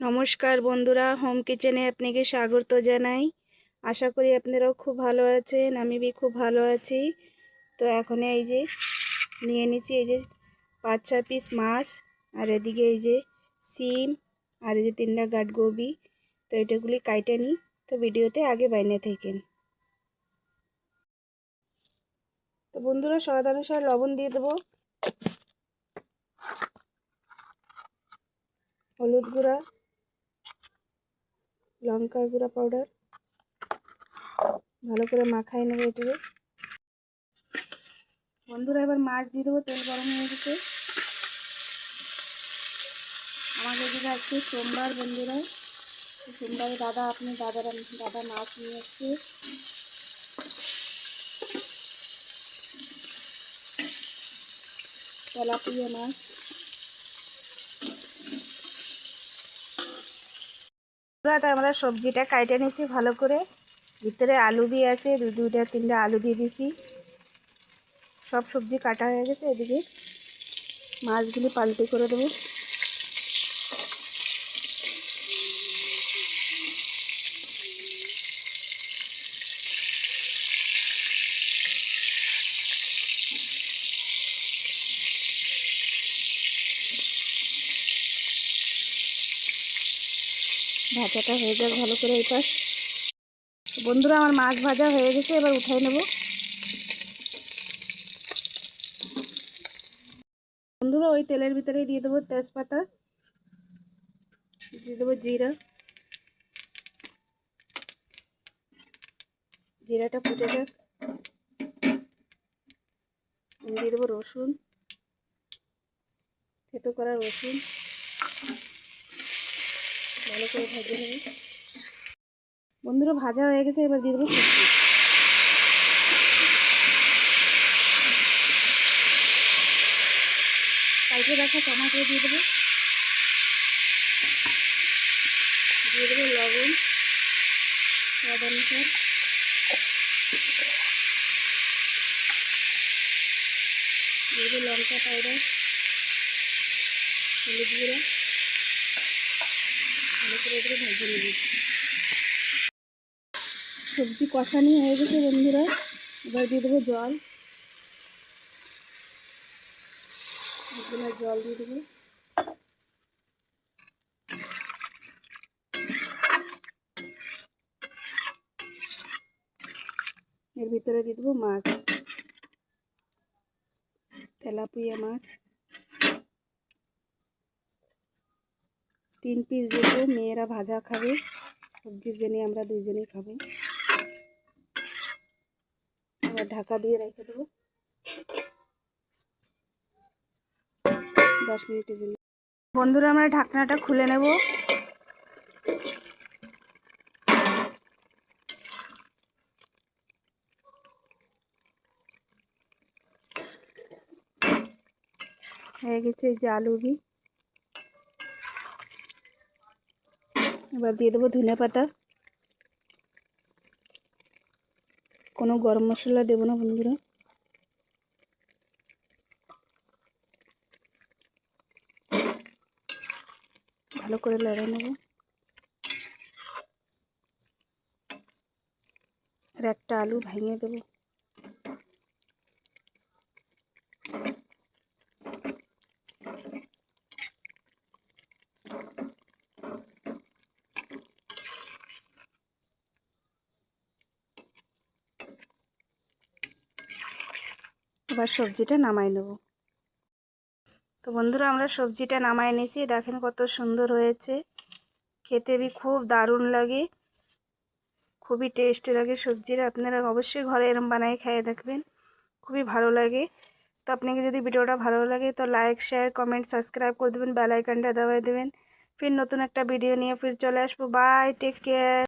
নমস্কার বন্ধুরা, হোম কিচেনে আপনাকে স্বাগত জানাই। আশা করি আপনারাও খুব ভালো আছেন, আমি খুব ভালো আছি। তো এখন এই যে নিয়ে নিচ্ছি এই যে 5-6 পিস মাছ, আর এদিকে এই যে সিম, আর এই যে 3টা গাঠগোবি। তো এটাগুলি কাইটে নিই, তো ভিডিওতে আগে বাইনে থাকেন। তো বন্ধুরা স্বাদ অনুসারে লবণ দিয়ে দেবো, হলুদ গুঁড়া, লঙ্কা গুঁড়া পাউডার, ভালো করে মাখাই নেবো এটাকে। বন্ধুরা এবার মাছ দিয়ে দেবো, তেল গরম হয়ে গেছে। আমাদের এদিকে আজকে সোমবার বন্ধুরা, সোমবারে দাদা মাছ নিয়ে এসছে। তেলাপিয়া মাছ। আমরা সবজিটা কাটে নিয়েছি ভালো করে, ভিতরে আলু দিয়ে আছে, দুইটা তিনটা আলু দিয়ে দিয়েছি। সব সবজি কাটা হয়ে গেছে, এদিকে মাছগুলি পাল্টি করে দেবো। ভাজাটা হয়ে যাক ভালো করে। এই পাশ বন্ধুরা আমার মাছ ভাজা হয়ে গেছে, এবার উঠাই নেব। বন্ধুরা ওই তেলের ভিতরেই দিয়ে দেবো তেজপাতা, দিয়ে দেবো জিরা। জিরাটা ফুটে যাক, দিয়ে দেবো রসুন, থেতো করা রসুন, ভালো করে ভেজে নেব। বন্ধুরা ভাজা হয়ে গেছে, এবার দিয়ে দেবো সবজি। কাইটে রাখা টমাটো দিয়ে দেবো, দিয়ে দেবো লবণ স্বাদ অনুসার, দিয়ে দেবো লঙ্কা পাউডার, হলুদ গুঁড়া, ভালো করে এগুলো ভেজে নেব। সবজি কষানি হয়ে গেছে বন্ধুরা, এবার দিয়ে দেবো জল। জল দিয়ে দেবো। এর ভিতরে দিয়ে দেবো মাছ, তেলাপিয়া মাছ 3 পিস দিয়ে দেবো। মেয়েরা ভাজা খাবে, সবজির জন্য আমরা দুজনেই খাবো। আবার ঢাকা দিয়ে রেখে দেবো 10 মিনিটের জন্য। বন্ধুরা আমরা ঢাকনাটা খুলে নেব। হয়ে গেছে এই যে আলুবি। এবার দিয়ে দেবো ধনে পাতা। কোনো গরম মশলা দেবো না বন্ধুরা। ভালো করে লড়ে নেব। আর একটা আলু ভেঙে দেবো। এবার সবজিটা নামাই নেব। তো বন্ধুরা আমরা সবজিটা নামাই নিয়েছি, দেখেন কত সুন্দর হয়েছে। খেতে খুব দারুণ লাগে, খুবই টেস্টি লাগে সবজিটা। আপনারা অবশ্যই ঘরে এরম বানাই খেয়ে দেখবেন, খুবই ভালো লাগে। তো আপনাকে যদি ভিডিওটা ভালো লাগে তো লাইক শেয়ার কমেন্ট সাবস্ক্রাইব করে দেবেন, বেল আইকনটা দাবাই দেবেন। ফির নতুন একটা ভিডিও নিয়ে ফির চলে আসবো। Bye, take care.